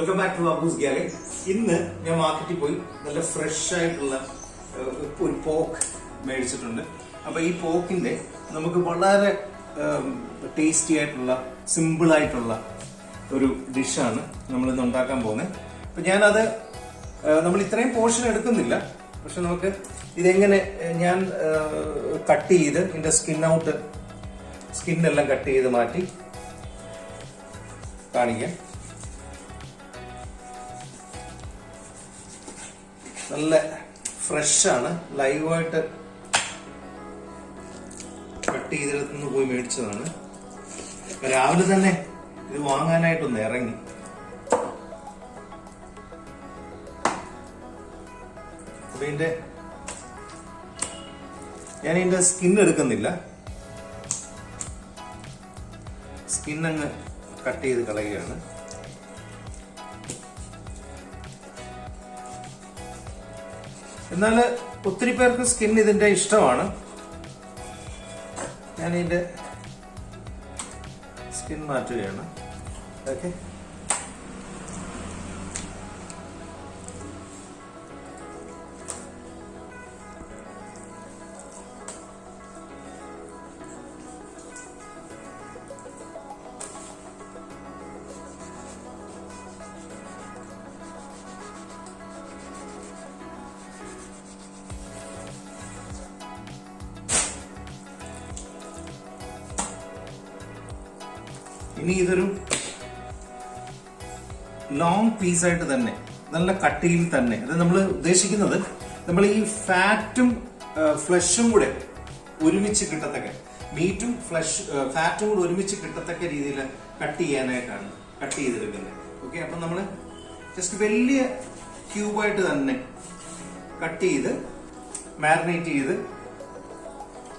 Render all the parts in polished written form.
Welcome back to Abu's gallery. ഇന്ന് ഞാൻ മാർക്കറ്റിൽ പോയി നല്ല ഫ്രഷ് ആയിട്ടുള്ള ഒരു പോക്ക് മേടിച്ചിട്ടുണ്ട്. അപ്പൊ ഈ പോക്കിന്റെ നമുക്ക് വളരെ ടേസ്റ്റി ആയിട്ടുള്ള സിമ്പിൾ ആയിട്ടുള്ള ഒരു ഡിഷാണ് നമ്മൾ ഇന്ന് ഉണ്ടാക്കാൻ പോകുന്നത്. അപ്പൊ ഞാനത് നമ്മൾ ഇത്രയും പോർഷൻ എടുക്കുന്നില്ല, പക്ഷെ നമുക്ക് ഇതെങ്ങനെ ഞാൻ കട്ട് ചെയ്ത് ഇതിന്റെ സ്കിന്നെല്ലാം കട്ട് ചെയ്ത് മാറ്റി കാണിക്കാം. നല്ല ഫ്രഷാണ്, ലൈവായിട്ട് കട്ട് ചെയ്തെടുത്തുനിന്ന് പോയി മേടിച്ചതാണ്. രാവിലെ തന്നെ ഇത് വാങ്ങാനായിട്ടൊന്ന് ഇറങ്ങി. ഞാൻ ഇതിന്റെ സ്കിൻ എടുക്കുന്നില്ല, സ്കിന്നങ്ങ് കട്ട് ചെയ്ത് കളയുകയാണ്. എന്നാൽ ഒത്തിരി പേർക്ക് സ്കിൻ ഇതിന്റെ ഇഷ്ടമാണ്. ഞാൻ ഇതിന്റെ സ്കിൻ മാറ്റുകയാണ്. ഓക്കെ, ഇനി ഇതൊരു ലോങ് പീസായിട്ട് തന്നെ, നല്ല കട്ടിയിൽ തന്നെ, അത് നമ്മൾ ഉദ്ദേശിക്കുന്നത് നമ്മൾ ഈ ഫാറ്റും ഫ്ലഷും കൂടെ ഒരുമിച്ച് കിട്ടത്തക്ക, മീറ്റും ഫാറ്റും കൂടെ ഒരുമിച്ച് കിട്ടത്തക്ക രീതിയിൽ കട്ട് ചെയ്യാനായിട്ടാണ് കട്ട് ചെയ്തെടുക്കുന്നത്. ഓക്കെ, അപ്പം നമ്മൾ ജസ്റ്റ് വലിയ ക്യൂബായിട്ട് തന്നെ കട്ട് ചെയ്ത് മാരിനേറ്റ് ചെയ്ത്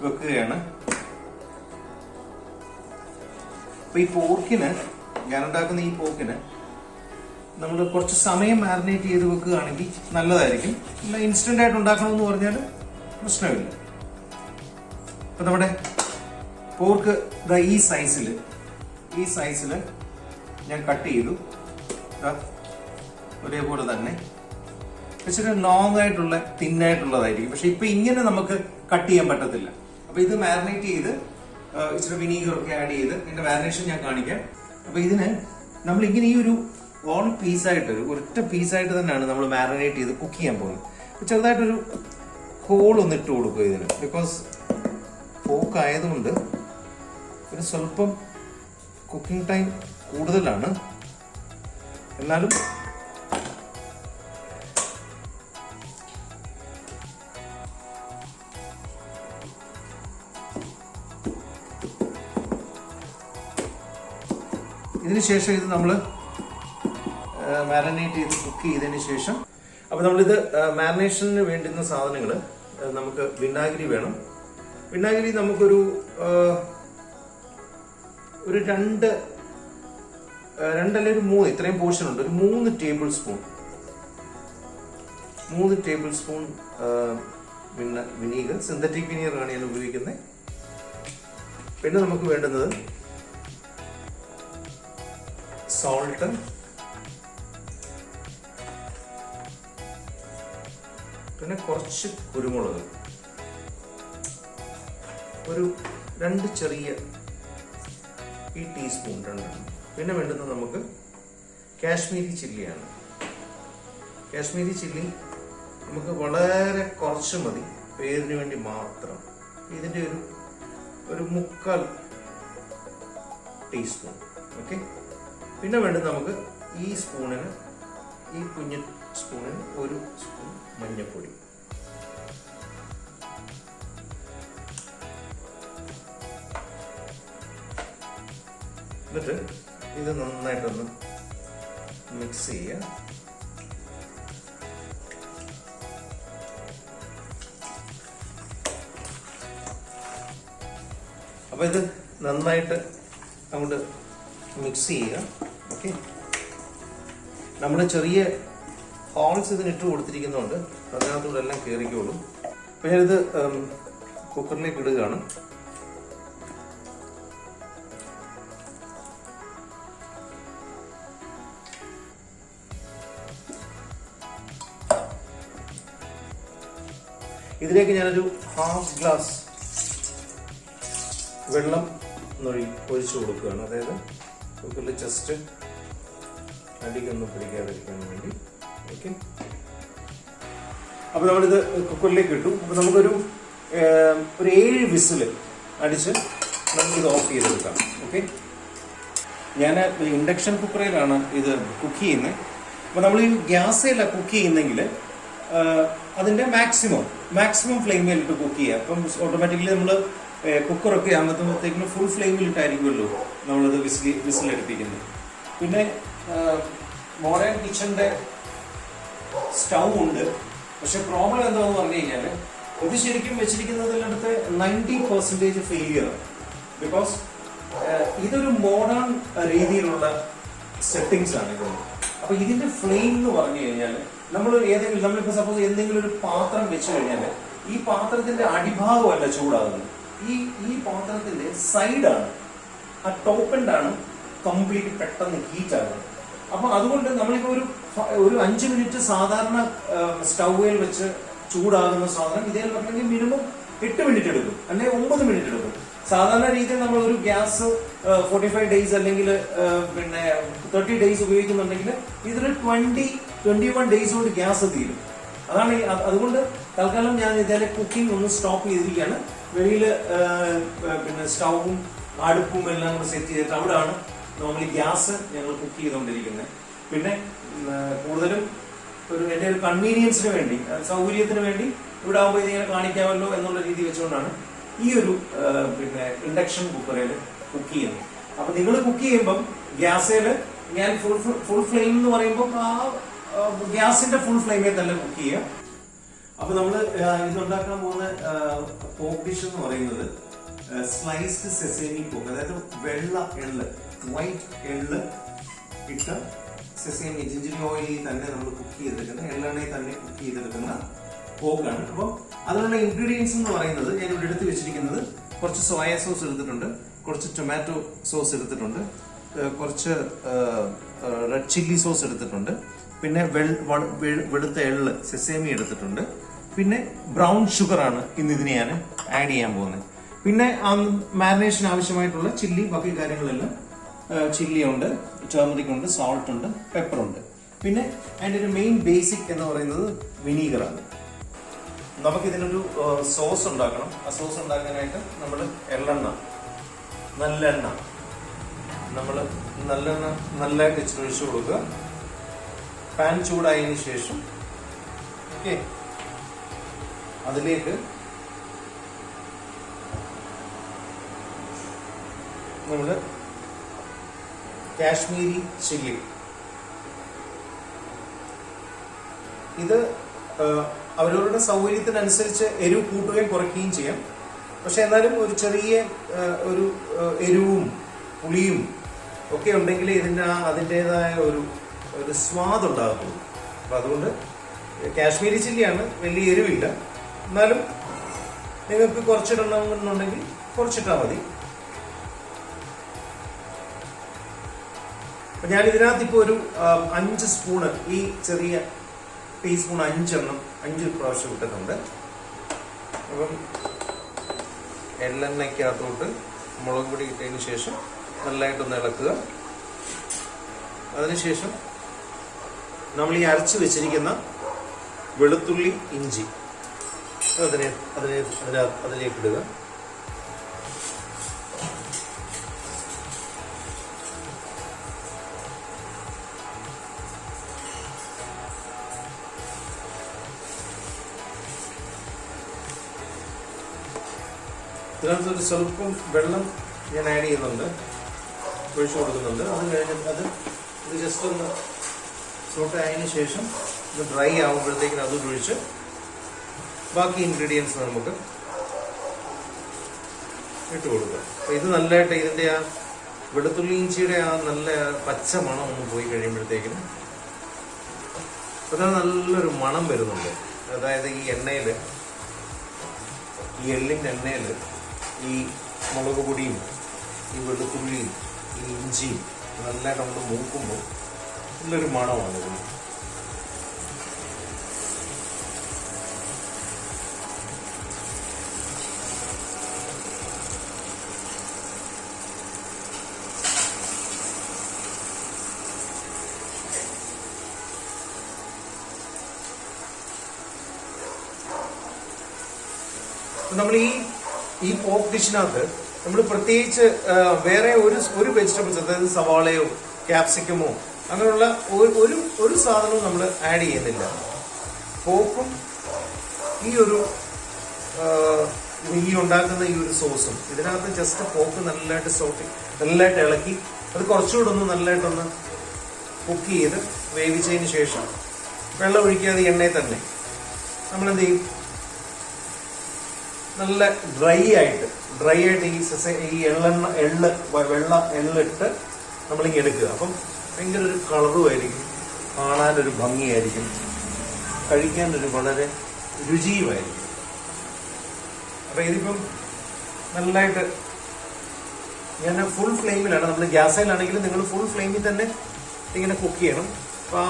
വെക്കുകയാണ്. അപ്പൊ ഈ പോർക്കിന്, ഞാൻ ഉണ്ടാക്കുന്ന ഈ പോർക്കിന് നമ്മൾ കുറച്ച് സമയം മാരിനേറ്റ് ചെയ്ത് വെക്കുകയാണെങ്കിൽ നല്ലതായിരിക്കും. പിന്നെ ഇൻസ്റ്റന്റ് ആയിട്ട് ഉണ്ടാക്കണമെന്ന് പറഞ്ഞാൽ പ്രശ്നമില്ല. അപ്പൊ നമ്മുടെ പോർക്ക് ഈ സൈസിൽ ഞാൻ കട്ട് ചെയ്തു. ഒരേപോലെ തന്നെ ഇച്ചിരി ലോങ് ആയിട്ടുള്ള തിന്നായിട്ടുള്ളതായിരിക്കും. പക്ഷെ ഇപ്പൊ ഇങ്ങനെ നമുക്ക് കട്ട് ചെയ്യാൻ പറ്റത്തില്ല. അപ്പൊ ഇത് മാരിനേറ്റ് ചെയ്ത് ഇച്ചിരി വിനീഗറൊക്കെ ആഡ് ചെയ്ത് ഇതിന്റെ മാരിനേഷൻ ഞാൻ കാണിക്കാം. അപ്പൊ ഇതിന് നമ്മൾ ഇങ്ങനെ ഈ ഒരു ഓൺ പീസായിട്ട്, ഒരൊറ്റ പീസായിട്ട് തന്നെയാണ് നമ്മൾ മാരിനേറ്റ് ചെയ്ത് കുക്ക് ചെയ്യാൻ പോകുന്നത്. ചെറുതായിട്ടൊരു ഹോൾ ഒന്ന് ഇട്ട് കൊടുക്കുക ഇതിന്. ബിക്കോസ് പോക്ക് ആയതുകൊണ്ട് ഒരു സ്വല്പം കുക്കിംഗ് ടൈം കൂടുതലാണ്. എന്നാലും ഇതിനുശേഷം ഇത് നമ്മൾ മാരിനേറ്റ് ചെയ്ത് കുക്ക് ചെയ്തതിന് ശേഷം, അപ്പൊ നമ്മളിത് മാരിനേഷന് വേണ്ടുന്ന സാധനങ്ങൾ, നമുക്ക് വിനാഗിരി വേണം. വിനാഗിരി നമുക്കൊരു രണ്ടല്ല ഒരു 3, ഇത്രയും പോർഷൻ ഉണ്ട്, ഒരു 3 ടേബിൾ സ്പൂൺ വിനീഗർ, സിന്തറ്റിക് വിനീഗറാണ് ഞാൻ ഉപയോഗിക്കുന്നത്. പിന്നെ നമുക്ക് വേണ്ടുന്നത് സോൾട്ട്, പിന്നെ കുറച്ച് കുരുമുളക്, ഒരു 2 ചെറിയ ടീസ്പൂൺ, 2. പിന്നെ വേണ്ടുന്നത് നമുക്ക് കാശ്മീരി ചില്ലിയാണ്. കാശ്മീരി ചില്ലി നമുക്ക് വളരെ കുറച്ച് മതി, പേരിന് വേണ്ടി മാത്രം. ഇതിന്റെ ഒരു 1/4 ടീസ്പൂൺ. ഓക്കെ, പിന്നെ വേണ്ടത് നമുക്ക് ഈ കുഞ്ഞു സ്പൂണിന് 1 സ്പൂൺ മഞ്ഞൾപ്പൊടി. എന്നിട്ട് ഇത് നന്നായിട്ടൊന്ന് മിക്സ് ചെയ്യുക. അപ്പൊ ഇത് നന്നായിട്ട് അങ്ങോട്ട് മിക്സ് ചെയ്യുക. ഓക്കെ, നമ്മൾ ചെറിയ ഹോൾസ് ഇതിനിട്ട് കൊടുത്തിരിക്കുന്നതുകൊണ്ട് അതിനകത്തൂടെ എല്ലാം കയറിക്കോളും. അപ്പൊ ഞാനിത് കുക്കറിലേക്ക് ഇടുകയാണ്. ഇതിലേക്ക് ഞാനൊരു ഹാഫ് ഗ്ലാസ് വെള്ളം ഒഴിച്ചു കൊടുക്കുകയാണ്. അതായത് കുക്കറിൽ ജസ്റ്റ് അടിക്കൊന്നും പിടിക്കാതിരിക്കാൻ വേണ്ടി. ഓക്കെ, അപ്പോൾ നമ്മളിത് കുക്കറിലേക്ക് ഇട്ടു. അപ്പോൾ നമുക്കൊരു 7 വിസില് അടിച്ച് നമുക്കിത് ഓഫ് ചെയ്തെടുക്കാം. ഓക്കെ, ഞാൻ ഇൻഡക്ഷൻ കുക്കറിലാണ് ഇത് കുക്ക് ചെയ്യുന്നത്. അപ്പോൾ നമ്മൾ ഈ ഗ്യാസില കുക്ക് ചെയ്യുന്നെങ്കിൽ അതിൻ്റെ മാക്സിമം ഫ്ലെയിമിലിട്ട് കുക്ക് ചെയ്യുക. അപ്പം ഓട്ടോമാറ്റിക്കലി നമ്മൾ കുക്കറൊക്കെ ആകുമ്പോഴത്തേക്കിനും ഫുൾ ഫ്ലെയിമിലിട്ടായിരിക്കുമല്ലോ നമ്മളത് വിസിലടുപ്പിക്കുന്നത്. പിന്നെ മോഡേൺ കിച്ചൻ്റെ സ്റ്റൗ ഉണ്ട്. പക്ഷെ പ്രോബ്ലം എന്താണെന്ന് പറഞ്ഞു കഴിഞ്ഞാൽ ഇത് ശരിക്കും വെച്ചിരിക്കുന്നതിനടുത്ത് 90% ഫെയിലിയർ. ബിക്കോസ് ഇതൊരു മോഡേൺ രീതിയിലുള്ള സെറ്റിങ്സ് ആണ് ഇത്. അപ്പൊ ഇതിന്റെ ഫ്ലെയിം എന്ന് പറഞ്ഞു കഴിഞ്ഞാൽ നമ്മളിപ്പോ സപ്പോസ് എന്തെങ്കിലും ഒരു പാത്രം വെച്ച് കഴിഞ്ഞാൽ ഈ പാത്രത്തിന്റെ അടിഭാഗമല്ല ചൂടാകുന്നത്, ഈ പാത്രത്തിന്റെ സൈഡാണ്, ആ ടോപ്പ് എൻഡാണ് കംപ്ലീറ്റ് പെട്ടെന്ന് ഹീറ്റ് ആകുന്നത്. അപ്പൊ അതുകൊണ്ട് നമ്മളിപ്പോ ഒരു 5 മിനിറ്റ് സാധാരണ സ്റ്റൗവിൽ വെച്ച് ചൂടാകുന്ന സാധനം ഇതേ പറഞ്ഞെങ്കിൽ മിനിമം 8 മിനിറ്റ് എടുക്കും, അല്ലെങ്കിൽ 9 മിനിറ്റ് എടുക്കും. സാധാരണ രീതിയിൽ നമ്മൾ ഒരു ഗ്യാസ് 45 ഡേയ്സ് അല്ലെങ്കിൽ പിന്നെ 30 ഡേയ്സ് ഉപയോഗിക്കുന്നുണ്ടെങ്കിൽ ഇതിൽ 21 ഡേയ്സ് കൊണ്ട് ഗ്യാസ് തീരും. അതുകൊണ്ട് തൽക്കാലം ഞാൻ ഇതിലെ കുക്കിംഗ് ഒന്ന് സ്റ്റോപ്പ് ചെയ്തിരിക്കുകയാണ്. വെളിയിൽ പിന്നെ സ്റ്റൗവും അടുപ്പും എല്ലാം കൂടെ സെറ്റ് ചെയ്തിട്ട് അവിടെയാണ് നോർമലി ഗ്യാസ് ഞങ്ങൾ കുക്ക് ചെയ്തുകൊണ്ടിരിക്കുന്നത്. പിന്നെ കൂടുതലും എൻ്റെ ഒരു കൺവീനിയൻസിന് വേണ്ടി, സൗകര്യത്തിന് വേണ്ടി ഇവിടെ ആകുമ്പോൾ ഇതിങ്ങനെ കാണിക്കാമല്ലോ എന്നുള്ള രീതി വെച്ചുകൊണ്ടാണ് ഈ ഒരു പിന്നെ ഇൻഡക്ഷൻ കുക്കറിൽ കുക്ക് ചെയ്യുന്നത്. അപ്പൊ നിങ്ങൾ കുക്ക് ചെയ്യുമ്പം ഗ്യാസിൽ ഞാൻ ഫുൾ ഫ്ലെയിം എന്ന് പറയുമ്പോൾ ആ ഗ്യാസിന്റെ ഫുൾ ഫ്ലെയിമിൽ തന്നെ കുക്ക് ചെയ്യുക. അപ്പൊ നമ്മൾ ഇതുണ്ടാക്കാൻ പോകുന്ന പോക്ക് ഡിഷ് എന്ന് പറയുന്നത് സ്ലൈസ്ഡ് സെസേമി പോക്ക്, അതായത് വെള്ള എള്ള്, വൈറ്റ് എള്ള് ഇട്ട സെസേമി, ജിഞ്ചർ ഓയിലിൽ തന്നെ നമ്മൾ കുക്ക് ചെയ്തെടുക്കുന്ന, എള്ളെണ്ണയിൽ തന്നെ കുക്ക് ചെയ്തെടുക്കുന്ന പോക്കാണ്. അപ്പോൾ അതിനുള്ള ഇൻഗ്രീഡിയൻസ് എന്ന് പറയുന്നത് ഞാൻ ഇവിടെ എടുത്ത് വെച്ചിരിക്കുന്നത് കുറച്ച് സോയ സോസ് എടുത്തിട്ടുണ്ട്, കുറച്ച് ടൊമാറ്റോ സോസ് എടുത്തിട്ടുണ്ട്, കുറച്ച് റെഡ് ചില്ലി സോസ് എടുത്തിട്ടുണ്ട്, പിന്നെ വെളുത്ത എള്ള് സെസേമി എടുത്തിട്ടുണ്ട്, പിന്നെ ബ്രൗൺ ഷുഗർ ആണ് ഇന്ന് ഇതിന് ഞാൻ ആഡ് ചെയ്യാൻ പോകുന്നത്. പിന്നെ മാരിനേഷൻ ആവശ്യമായിട്ടുള്ള ചില്ലി, ബാക്കി കാര്യങ്ങളെല്ലാം ചില്ലി ഉണ്ട്, ടർമറിക് ഉണ്ട്, സോൾട്ട് ഉണ്ട്, പെപ്പർ ഉണ്ട്. പിന്നെ അതിൻ്റെ ഒരു മെയിൻ ബേസിക് എന്ന് പറയുന്നത് വിനീഗറാണ്. നമുക്കിതിനൊരു സോസ് ഉണ്ടാക്കണം. ആ സോസ് ഉണ്ടാക്കാനായിട്ട് നമ്മൾ നല്ലെണ്ണ നല്ലതായിട്ട് ഇച്ചിരി ഒഴിച്ചു കൊടുക്കുക. പാൻ ചൂടായതിനു ശേഷം ഓക്കെ അതിലേക്ക് നമ്മൾ കാശ്മീരി ചില്ലി, ഇത് അവരവരുടെ സൗകര്യത്തിനനുസരിച്ച് എരിവ് കൂട്ടുകയും കുറയ്ക്കുകയും ചെയ്യാം. പക്ഷെ എന്നാലും ഒരു ചെറിയ ഒരു എരിവും പുളിയും ഒക്കെ ഉണ്ടെങ്കിൽ അതിൻ്റെതായ ഒരു സ്വാദ് ഉണ്ടാകുള്ളൂ. അപ്പം അതുകൊണ്ട് കാശ്മീരി ചില്ലിയാണ്, വലിയ എരിവില്ല. എന്നാലും നിങ്ങൾക്ക് കുറച്ചിടണമെന്നുണ്ടെങ്കിൽ കുറച്ചിട്ടാൽ മതി. അപ്പം ഞാൻ ഇതിനകത്ത് ഇപ്പോൾ ഒരു 5 സ്പൂണ്, ഈ ചെറിയ ടീസ്പൂൺ 5 പ്രാവശ്യം ഇട്ടിട്ടുണ്ട്. അപ്പം എള്ളെണ്ണയ്ക്കകത്തോട്ട് മുളക് പൊടി ഇട്ടതിന് ശേഷം നല്ലതായിട്ടൊന്ന് ഇളക്കുക. അതിനുശേഷം നമ്മൾ ഈ അരച്ച് വെച്ചിരിക്കുന്ന വെളുത്തുള്ളി, ഇഞ്ചി അതിലേക്ക് ഇടുക. ഇതിനകത്ത് ഒരു സ്വല്പം വെള്ളം ഞാൻ ആഡ് ചെയ്യുന്നുണ്ട്, ഒഴിച്ചു കൊടുക്കുന്നുണ്ട്. അത് കഴിഞ്ഞിട്ട് ഇത് ജസ്റ്റ് ഒന്ന് സോട്ട് ആയതിനു ശേഷം ഇത് ഡ്രൈ ആകുമ്പോഴത്തേക്കിന് അതും ഒഴിച്ച് ബാക്കി ഇൻഗ്രീഡിയൻസ് നമുക്ക് ഇട്ട് കൊടുക്കുക. അപ്പോൾ ഇത് നല്ലതായിട്ട് ഇതിൻ്റെ ആ വെളുത്തുള്ളി ഇഞ്ചിയുടെ ആ നല്ല പച്ച മണം ഒന്ന് പോയി കഴിയുമ്പോഴത്തേക്കിനും അത് നല്ലൊരു മണം വരുന്നുണ്ട്. അതായത് ഈ എണ്ണയിൽ, ഈ എള്ളിൻ്റെ എണ്ണയിൽ ഈ മുളക് പൊടിയും ഈ വെളുത്തുള്ളിയും ഈ ഇഞ്ചിയും നല്ലതായിട്ട് നമ്മൾ മൂക്കുമ്പോൾ നല്ലൊരു മണമാണ് ഇതിന്. നമ്മൾ ഈ പോർക്ക് ഡിഷിനകത്ത് നമ്മൾ പ്രത്യേകിച്ച് വേറെ ഒരു വെജിറ്റബിൾസ്, അതായത് സവാളയോ ക്യാപ്സിക്കമോ അങ്ങനെയുള്ള ഒരു സാധനവും നമ്മൾ ആഡ് ചെയ്യുന്നില്ല. പോർക്കും ഈ ഉണ്ടാക്കുന്ന ഈ ഒരു സോസും ഇതിനകത്ത് ജസ്റ്റ് പോർക്ക് നല്ലതായിട്ട് ഇളക്കി അത് കുറച്ചുകൂടെ ഒന്ന് നല്ലതായിട്ടൊന്ന് കുക്ക് ചെയ്ത് വേവിച്ചതിന് ശേഷം വെള്ളം ഒഴിക്കാതെ എണ്ണയിൽ തന്നെ നമ്മളെന്ത് ചെയ്യും, നല്ല ഡ്രൈ ആയിട്ട് ഈ എള്ളിട്ട് നമ്മളിങ്ങനെ എടുക്കുക. അപ്പം ഭയങ്കര ഒരു കളറും ആയിരിക്കും, കാണാനൊരു ഭംഗിയായിരിക്കും, കഴിക്കാനൊരു വളരെ രുചിയുമായിരിക്കും. അപ്പൊ ഇതിപ്പം നല്ലതായിട്ട് ഞാൻ ഫുൾ ഫ്ലെയിമിലാണ്, നമ്മൾ ഗ്യാസിലാണെങ്കിലും നിങ്ങൾ ഫുൾ ഫ്ലെയിമിൽ തന്നെ ഇങ്ങനെ കുക്ക് ചെയ്യണം. അപ്പോൾ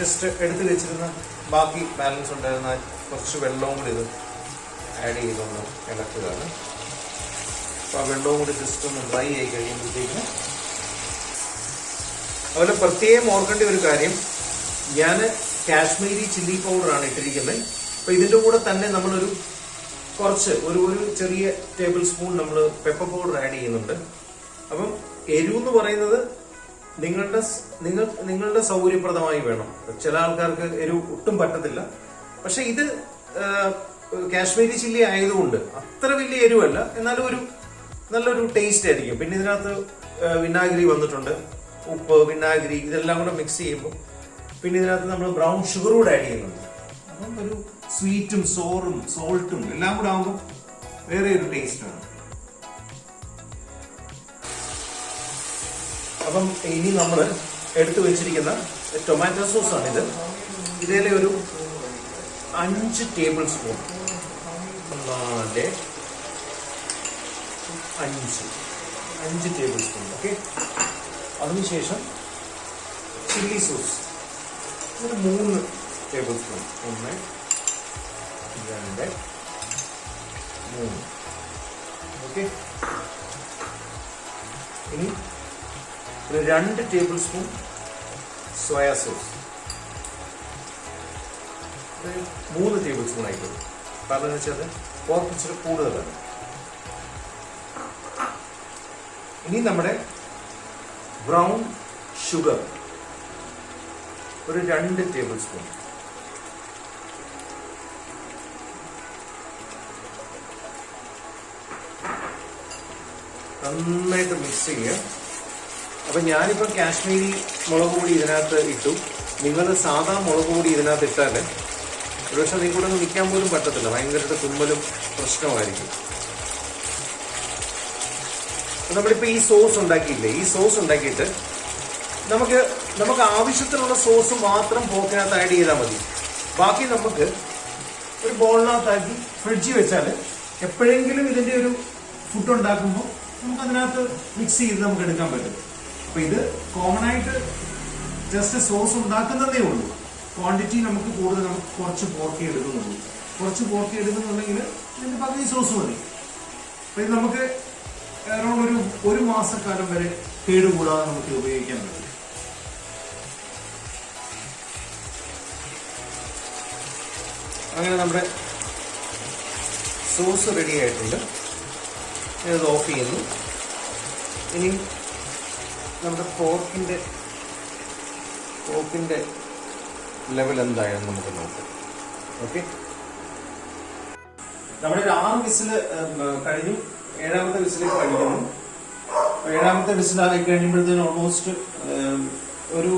ജസ്റ്റ് എടുത്ത് വെച്ചിരുന്ന ബാക്കി ബാലൻസ് ഉണ്ടായിരുന്ന കുറച്ച് വെള്ളവും കൂടി ഇത് ആഡ് ചെയ്തൊന്ന് ഇളക്കുകയാണ്. അപ്പോൾ ആ വെള്ളവും കൂടി ജസ്റ്റ് ഒന്ന് ഡ്രൈ ആയി കഴിയുമ്പോഴത്തേക്ക് അതുപോലെ പ്രത്യേകം ഓർക്കേണ്ട ഒരു കാര്യം, ഞാൻ കാശ്മീരി ചില്ലി പൗഡറാണ് ഇട്ടിരിക്കുന്നത്. അപ്പോൾ ഇതിൻ്റെ കൂടെ തന്നെ നമ്മളൊരു ഒരു ചെറിയ ടേബിൾ സ്പൂൺ നമ്മൾ പെപ്പർ പൗഡർ ആഡ് ചെയ്യുന്നുണ്ട്. അപ്പം എരിവ് എന്ന് പറയുന്നത് നിങ്ങളുടെ സൗകര്യപ്രദമായി വേണം. ചില ആൾക്കാർക്ക് എരിവ് ഒട്ടും പറ്റത്തില്ല. പക്ഷെ ഇത് കാശ്മീരി ചില്ലി ആയതുകൊണ്ട് അത്ര വലിയ എരിവല്ല, എന്നാലും നല്ലൊരു ടേസ്റ്റ് ആയിരിക്കും. പിന്നെ ഇതിനകത്ത് വിനാഗിരി വന്നിട്ടുണ്ട്, ഉപ്പ്, വിനാഗിരി ഇതെല്ലാം കൂടെ മിക്സ് ചെയ്യുമ്പോൾ പിന്നെ ഇതിനകത്ത് നമ്മൾ ബ്രൗൺ ഷുഗർ കൂടെ ആഡ് ചെയ്യുന്നുണ്ട്. അപ്പം ഒരു സ്വീറ്റും സോൾട്ടും എല്ലാം കൂടെ ആകുമ്പോൾ വേറെ ഒരു ടേസ്റ്റാണ്. അപ്പം ഇനി നമ്മൾ എടുത്തു വെച്ചിരിക്കുന്ന ടൊമാറ്റോ സോസാണിത്. ഇതിലെ ഒരു 5 table spoon, 5 table spoon. Okay, അതിനുശേഷം ചില്ലി സോസ് ഒരു 3 ടേബിൾ സ്പൂൺ. 1, 2, 3. ഓക്കെ, ഇനി ഒരു 2 table spoon soya sauce, 3 table spoon ആയിക്കോട്ടെ. കാരണം എന്ന് വെച്ചാൽ പോർക്ക് ഇച്ചിരി കൂടുതലാണ്. ഇനി നമ്മുടെ ബ്രൗൺ ഷുഗർ ഒരു 2 ടേബിൾ സ്പൂൺ. നന്നായിട്ട് മിക്സ് ചെയ്യുക. അപ്പം ഞാനിപ്പോൾ കാശ്മീരി മുളക് പൊടി ഇതിനകത്ത് ഇട്ടു. നിങ്ങൾ സാധാ മുളക് പൊടി ഇതിനകത്ത് ഇട്ടാൽ ഒരുപക്ഷെ നിങ്ങൾ കൂടെ നിൽക്കാൻ പോലും പറ്റത്തില്ല, ഭയങ്കരമായിട്ട് തുമ്മലും പ്രശ്നമായിരിക്കും. നമ്മളിപ്പോൾ ഈ സോസ് ഉണ്ടാക്കിയില്ലേ, ഈ സോസ് ഉണ്ടാക്കിയിട്ട് നമുക്ക് ആവശ്യത്തിനുള്ള സോസ് മാത്രം പോക്കിനകത്ത് ആഡ് ചെയ്താൽ മതി. ബാക്കി നമുക്ക് ഒരു ബോളിനകത്താക്കി ഫ്രിഡ്ജിൽ വെച്ചാൽ എപ്പോഴെങ്കിലും ഇതിൻ്റെ ഒരു ഫുഡ് ഉണ്ടാക്കുമ്പോൾ നമുക്ക് അതിനകത്ത് മിക്സ് ചെയ്ത് നമുക്ക് എടുക്കാൻ പറ്റും. അപ്പൊ ഇത് കോമൺ ആയിട്ട് ജസ്റ്റ് സോസ് ഉണ്ടാക്കുന്നതേ ഉള്ളൂ. ക്വാണ്ടിറ്റി നമുക്ക് കുറച്ച് പോർക്കി എടുക്കുന്നുള്ളൂ. കുറച്ച് പോർക്കി എടുക്കുന്നുണ്ടെങ്കിൽ ഇതിന്റെ പകുതി സോസ് മതി. അപ്പൊ ഇത് നമുക്ക് അറൗണ്ട് ഒരു മാസക്കാലം വരെ കേടുകൂടാതെ നമുക്ക് ഉപയോഗിക്കാൻ പറ്റും. അങ്ങനെ നമ്മുടെ സോസ് റെഡി ആയിട്ടുണ്ട്. ഇത് ഓഫ് ചെയ്യുന്നു. ഇനി നമ്മുടെ പോർക്കിന്റെ ലെവൽ എന്തായാലും നമുക്ക് നോക്കാം. ഓക്കെ, നമ്മുടെ ഒരു 6 വിസില് കഴിഞ്ഞു. 7ാമത്തെ വിസിലേക്ക് കഴിക്കുന്നു. 7ാമത്തെ വിസിലായി കഴിയുമ്പോഴത്തേനും ഓൾമോസ്റ്റ് ഒരു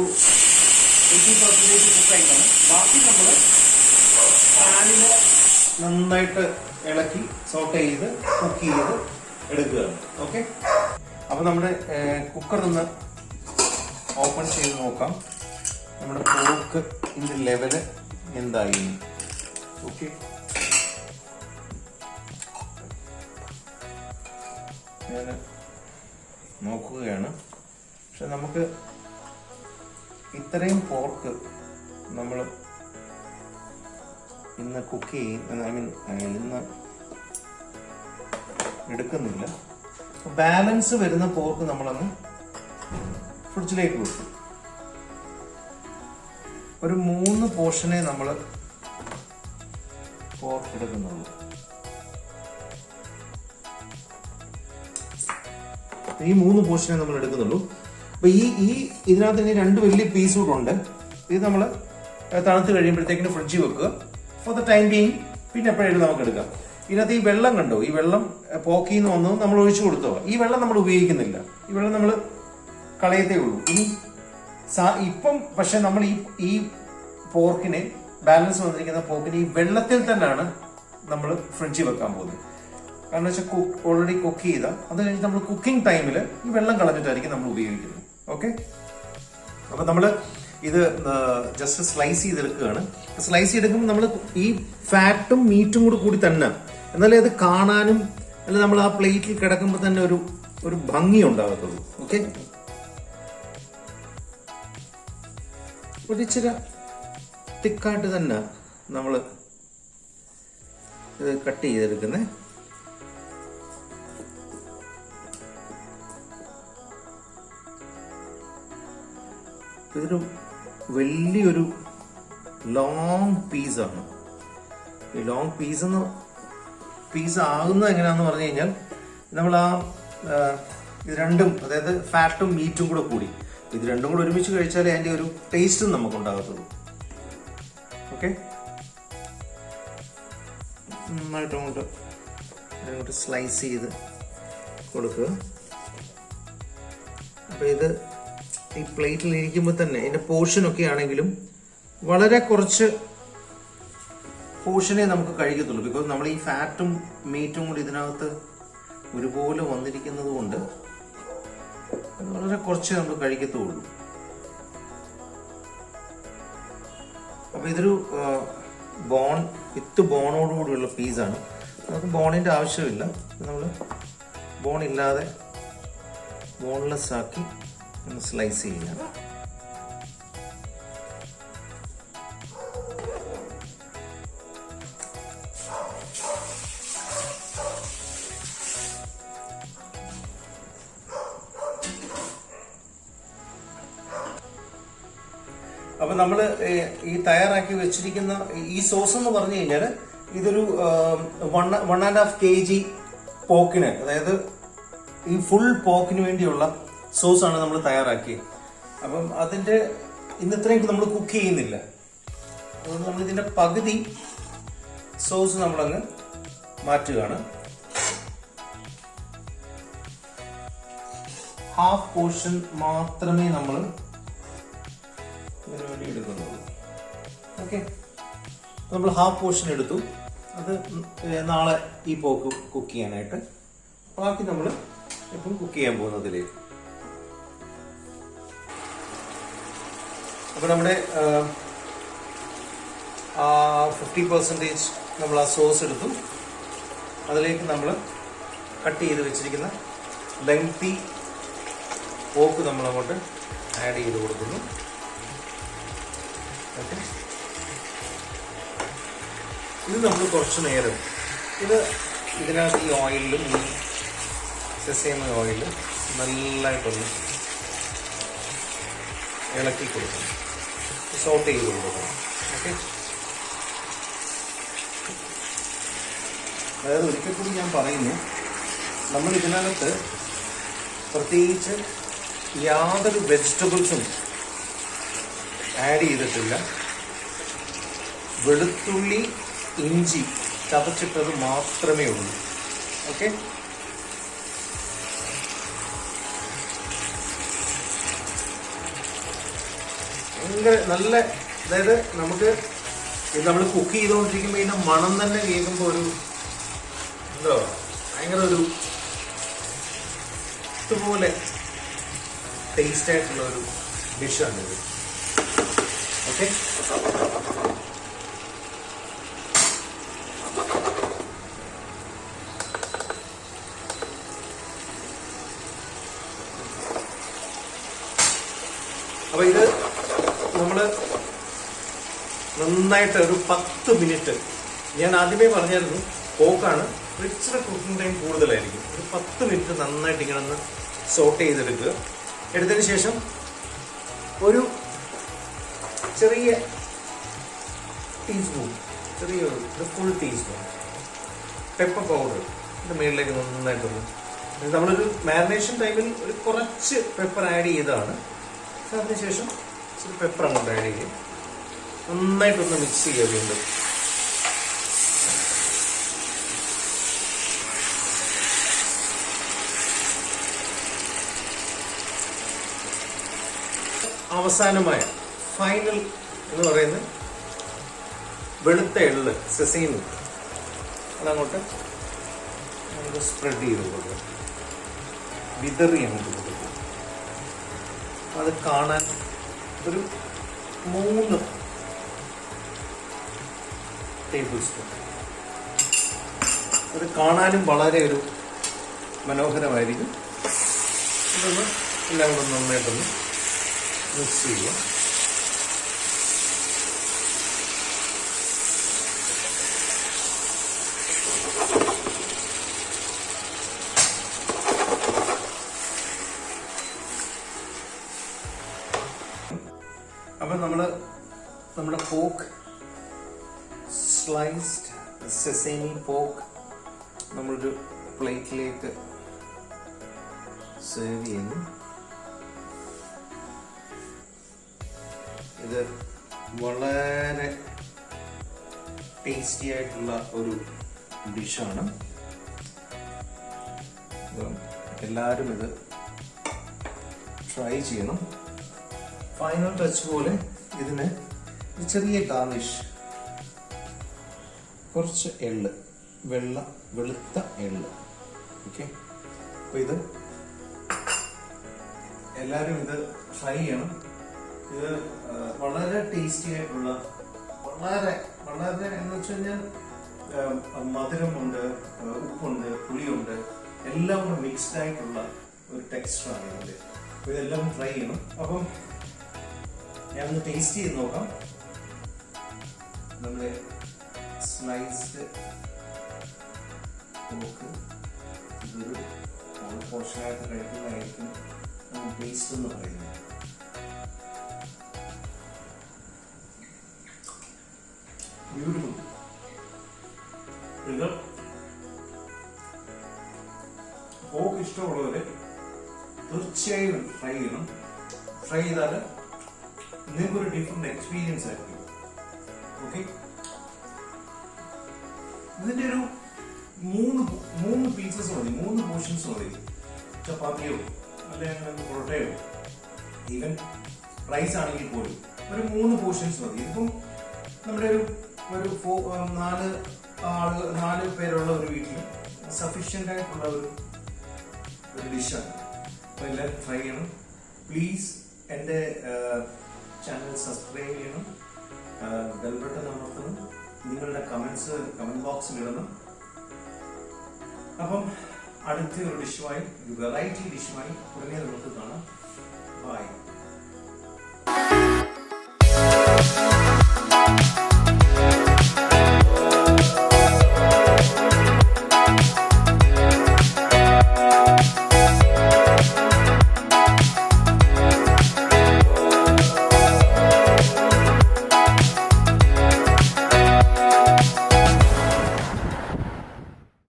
80% കുക്കായിട്ടാണ്. ബാക്കി നമ്മൾ പാനില് നന്നായിട്ട് ഇളക്കി സോട്ട് ചെയ്ത് കുക്ക് ചെയ്ത് എടുക്കുകയാണ്. ഓക്കെ, അപ്പൊ നമ്മുടെ കുക്കർ ഒന്ന് ഓപ്പൺ ചെയ്ത് നോക്കാം നമ്മുടെ പോർക്ക് ഇതിന്റെ ലെവല് എന്തായി. ഓക്കെ, ഞാൻ നോക്കുകയാണ്. പക്ഷെ നമുക്ക് ഇത്രയും പോർക്ക് നമ്മൾ ഇന്ന് കുക്ക് ഇന്ന് എടുക്കുന്നില്ല. ബാലൻസ് വരുന്ന പോർക്ക് നമ്മളങ്ങ് ഫ്രിഡ്ജിലേക്ക് വെക്കും. ഒരു 3 പോർഷനെ നമ്മൾ പോർക്ക് എടുക്കുന്നുള്ളൂ. ഈ 3 പോർഷനെ നമ്മൾ എടുക്കുന്നുള്ളൂ. അപ്പൊ ഈ ഇതിനകത്ത് ഇനി 2 വലിയ പീസ് കൂടെ ഉണ്ട്. ഇത് നമ്മൾ തണുത്ത് കഴിയുമ്പോഴത്തേക്കിന് ഫ്രിഡ്ജിൽ വെക്കുക ഫോർ ദ ടൈം ബീങ്. പിന്നെ എപ്പോഴായാലും നമുക്ക് എടുക്കാം. ഇതിനകത്ത് ഈ വെള്ളം കണ്ടോ, ഈ വെള്ളം പോക്കിന്ന് വന്നു നമ്മൾ ഒഴിച്ചു കൊടുത്തോ. ഈ വെള്ളം നമ്മൾ ഉപയോഗിക്കുന്നില്ല, ഈ വെള്ളം നമ്മൾ കളയത്തേ ഉള്ളൂ. ഇനി ഇപ്പം പക്ഷെ നമ്മൾ ഈ പോർക്കിനെ, ബാലൻസ് വന്നിരിക്കുന്ന പോർക്കിനെ ഈ വെള്ളത്തിൽ തന്നെയാണ് നമ്മൾ ഫ്രിഡ്ജിൽ വെക്കാൻ പോകുന്നത്. കാരണം വെച്ചാൽ ഓൾറെഡി കുക്ക് ചെയ്ത അത് കഴിഞ്ഞ് നമ്മൾ കുക്കിംഗ് ടൈമിൽ ഈ വെള്ളം കളഞ്ഞിട്ടായിരിക്കും നമ്മൾ ഉപയോഗിക്കുന്നത്. ഓക്കെ, അപ്പൊ നമ്മൾ ഇത് ജസ്റ്റ് സ്ലൈസ് ചെയ്തെടുക്കുകയാണ്. സ്ലൈസ് ചെയ്തെടുക്കുമ്പോൾ നമ്മൾ ഈ ഫാറ്റും മീറ്റും കൂടി തന്നെ, എന്നാലേ അത് കാണാനും അല്ല നമ്മൾ ആ പ്ലേറ്റിൽ കിടക്കുമ്പോൾ തന്നെ ഒരു ഭംഗി ഉണ്ടാകത്തുള്ളൂ. ഓക്കെ, ഒരിച്ചിരി തിക്കായിട്ട് തന്നെ നമ്മൾ ഇത് കട്ട് ചെയ്തെടുക്കുന്നത്. ഇതൊരു വലിയൊരു ലോങ് പീസാണ്. ഈ ലോങ് പീസ് ആകുന്നത് എങ്ങനെയാന്ന് പറഞ്ഞു കഴിഞ്ഞാൽ നമ്മൾ ഇത് രണ്ടും, അതായത് ഫാറ്റും മീറ്റും കൂടി ഇത് രണ്ടും കൂടെ ഒരുമിച്ച് കഴിച്ചാലേ അതിൻ്റെ ഒരു ടേസ്റ്റും നമുക്ക് ഉണ്ടാകത്തുള്ളൂ. ഓക്കെ, നന്നായിട്ട് അങ്ങോട്ട് സ്ലൈസ് ചെയ്ത് കൊടുക്കുക. അപ്പൊ ഇത് ഈ പ്ലേറ്റിൽ ഇരിക്കുമ്പോൾ തന്നെ ഇതിന്റെ പോർഷനൊക്കെ ആണെങ്കിലും വളരെ കുറച്ച് പോർഷനെ നമുക്ക് കഴിക്കത്തുള്ളൂ. ബിക്കോസ് നമ്മൾ ഈ ഫാറ്റും മീറ്റും കൂടി ഇതിനകത്ത് ഒരുപോലെ വന്നിരിക്കുന്നത് കൊണ്ട് വളരെ കുറച്ച് നമ്മൾ കഴിക്കത്തുള്ളൂ. അപ്പൊ ഇതൊരു വിത്ത് ബോണോടുകൂടിയുള്ള പീസാണ്. നമുക്ക് ബോണിന്റെ ആവശ്യമില്ല, നമ്മൾ ബോൺ ഇല്ലാതെ ബോൺലെസ് ആക്കി ഒന്ന് സ്ലൈസ് ചെയ്യുക. അപ്പൊ നമ്മൾ ഈ തയ്യാറാക്കി വെച്ചിരിക്കുന്ന ഈ സോസ് എന്ന് പറഞ്ഞു കഴിഞ്ഞാൽ ഇതൊരു 1.5 kg പോക്കിന്, അതായത് ഈ ഫുൾ പോക്കിന് വേണ്ടിയുള്ള സോസാണ് നമ്മൾ തയ്യാറാക്കിയത്. അപ്പം അതിന്റെ ഇന്നത്രയും നമ്മൾ കുക്ക് ചെയ്യുന്നില്ല, അതുകൊണ്ട് നമ്മൾ ഇതിന്റെ പകുതി സോസ് നമ്മളങ്ങ് മാറ്റുകയാണ്. ഹാഫ് പോർഷൻ മാത്രമേ നമ്മൾ ഇതിനു വേണ്ടി എടുക്കുന്നുള്ളൂ. ഓക്കെ, നമ്മൾ ഹാഫ് പോർഷൻ എടുത്തു. അത് നാളെ ഈ പോക്ക് കുക്ക് ചെയ്യാനായിട്ട്, ബാക്കി നമ്മൾ ഇപ്പം കുക്ക് ചെയ്യാൻ പോകുന്നതിലേക്ക്. അപ്പൊ നമ്മുടെ 50% നമ്മൾ ആ സോസ് എടുത്തു. അതിലേക്ക് നമ്മൾ കട്ട് ചെയ്ത് വെച്ചിരിക്കുന്ന ലെങ്തി പോക്ക് നമ്മൾ അങ്ങോട്ട് ആഡ് ചെയ്ത് കൊടുക്കുന്നു. ഓക്കെ, ഇത് നമ്മൾ കുറച്ച് നേരം ഇതിനകത്ത് ഈ ഓയിലിലും ഈ സെസേമ ഓയിലും നല്ലതായിട്ടൊന്ന് ഇളക്കി കൊടുക്കണം, സോട്ട് ചെയ്ത് കൊടുക്കണം. ഓക്കെ, അതായത് ഒരിക്കൽ കൂടി ഞാൻ പറയുന്നു, നമ്മൾ ഇതിനകത്ത് പ്രത്യേകിച്ച് യാതൊരു വെജിറ്റബിൾസും ആഡ് ചെയ്തിട്ടില്ല. വെളുത്തുള്ളി ഇഞ്ചി ചതച്ചിട്ടത് മാത്രമേ ഉള്ളൂ. ഓക്കെ, ഭയങ്കര നല്ല, അതായത് നമുക്ക് ഇത് നമ്മൾ കുക്ക് ചെയ്തുകൊണ്ടിരിക്കുമ്പോൾ ഇതിന്റെ മണം തന്നെ കേൾക്കുമ്പോൾ ഒരു എന്തോ ഭയങ്കര ഒരു ഇതുപോലെ ടേസ്റ്റ് ആയിട്ടുള്ള ഒരു ഡിഷാണ് ഇത്. ഓക്കെ, അപ്പൊ ഇത് നമ്മള് നന്നായിട്ട് ഒരു 10 മിനിറ്റ്, ഞാൻ ആദ്യമേ പറഞ്ഞായിരുന്നു പോക്കാണ്, ഇച്ചിരി കുക്കിംഗ് ടൈം കൂടുതലായിരിക്കും. ഒരു 10 മിനിറ്റ് നന്നായിട്ട് ഇങ്ങനെ ഒന്ന് സോട്ട് ചെയ്തെടുക്കുക. എടുത്തതിന് ശേഷം ഒരു ചെറിയ ടീസ്പൂൺ, ചെറിയൊരു ഫുൾ ടീസ്പൂൺ പെപ്പർ പൗഡർ ഇതിന്റെ മേളിലേക്ക് നന്നായിട്ടൊന്ന് നമ്മളൊരു മാരിനേഷൻ ടൈമിൽ ഒരു കുറച്ച് പെപ്പർ ആഡ് ചെയ്തതാണ്. അതിനുശേഷം ഇച്ചിരി പെപ്പർ അങ്ങോട്ട് ആഡ് ചെയ്യും. നന്നായിട്ടൊന്ന് മിക്സ് ചെയ്യുക വീണ്ടും. അവസാനമായ ഫൈനൽ എന്ന് പറയുന്നത് വെളുത്ത എള്ള്, സെസേമി, അതങ്ങോട്ട് നമുക്ക് സ്പ്രെഡ് ചെയ്ത് കൊടുക്കുക, വിതറി അങ്ങോട്ട് കൊടുക്കുക. അത് കാണാൻ ഒരു 3 ടേബിൾ സ്പൂൺ. അത് കാണാനും വളരെ ഒരു മനോഹരമായിരിക്കും. ഇതൊന്ന് എല്ലാം കൂടെ നന്നായിട്ടൊന്ന് മിക്സ് ചെയ്യുക. അപ്പം നമ്മുടെ പോക്ക്, സ്ലൈസ്ഡ് സെസേമി പോക്ക് നമ്മളൊരു പ്ലേറ്റിലേക്ക് സെർവ് ചെയ്യുന്നു. ഇത് വളരെ ടേസ്റ്റി ആയിട്ടുള്ള ഒരു ഡിഷാണ്. എല്ലാവരും ഇത് ട്രൈ ചെയ്യണം. ഫൈനൽ ടച്ച് പോലെ ഇതിന് ഒരു ചെറിയ ഗാർണിഷ്, കുറച്ച് എള്ള്, വെളുത്ത എള്ള്. ഓക്കെ, അപ്പോൾ ഇത് എല്ലാവരും ഇത് ട്രൈ ചെയ്യണം. ഇത് വളരെ ടേസ്റ്റി ആയിട്ടുള്ള, വളരെ എന്ന് വെച്ച് കഴിഞ്ഞാൽ മധുരമുണ്ട്, ഉപ്പുണ്ട്, പുളിയുണ്ട്, എല്ലാം കൂടെ മിക്സ്ഡ് ആയിട്ടുള്ള ഒരു ടെക്സ്ചറാണ് ഇതിൻ്റെ. അപ്പോൾ ഇതെല്ലാം ട്രൈ ചെയ്യണം. അപ്പം ഞാനൊന്ന് ടേസ്റ്റ് ചെയ്ത് നോക്കാം. നമ്മുടെ സ്ലൈസ്ഡ് പോക്ക് ഇതൊരു പോഷകമായിട്ട് കഴിക്കുന്നതായിരിക്കും ടേസ്റ്റ് എന്ന് പറയുന്നത്. ബ്യൂട്ടിഫുൾ. ഇത് പോക്ക് ഇഷ്ടമുള്ളവര് തീർച്ചയായും ട്രൈ ചെയ്യണം. ട്രൈ ചെയ്താൽ നിങ്ങൾക്കൊരു ഡിഫറെന്റ് എക്സ്പീരിയൻസ് ആയിരിക്കും. ഓക്കെ, ഇതിന്റെ ഒരു 3 പീസസ് മതി, 3 പോർഷൻസ് മതി. ചപ്പാത്തിയോ അല്ലെങ്കിൽ പൊറോട്ടയോ ഈവൻ റൈസ് ആണെങ്കിൽ പോലും ഒരു 3 പോർഷൻസ് മതി. ഇതിപ്പം നമ്മുടെ ഒരു 4 പേരുള്ള ഒരു വീട്ടിൽ സഫീഷ്യൻ്റ് ആയിട്ടുള്ള ഒരു ഡിഷാണ്. അപ്പോൾ എല്ലാവരും ട്രൈ ചെയ്യണം. പ്ലീസ് എൻ്റെ ചാനൽ സബ്സ്ക്രൈബ് ചെയ്യണം, ബെൽ ബട്ടൺ അമർത്തണം, നിങ്ങളുടെ കമന്റ് ബോക്സിൽ ഇടണം. അപ്പം അടുത്ത ഒരു ഡിഷുമായി, ഒരു വെറൈറ്റി ഡിഷുമായി ഉടനെ നമുക്ക് കാണാം. ബൈ.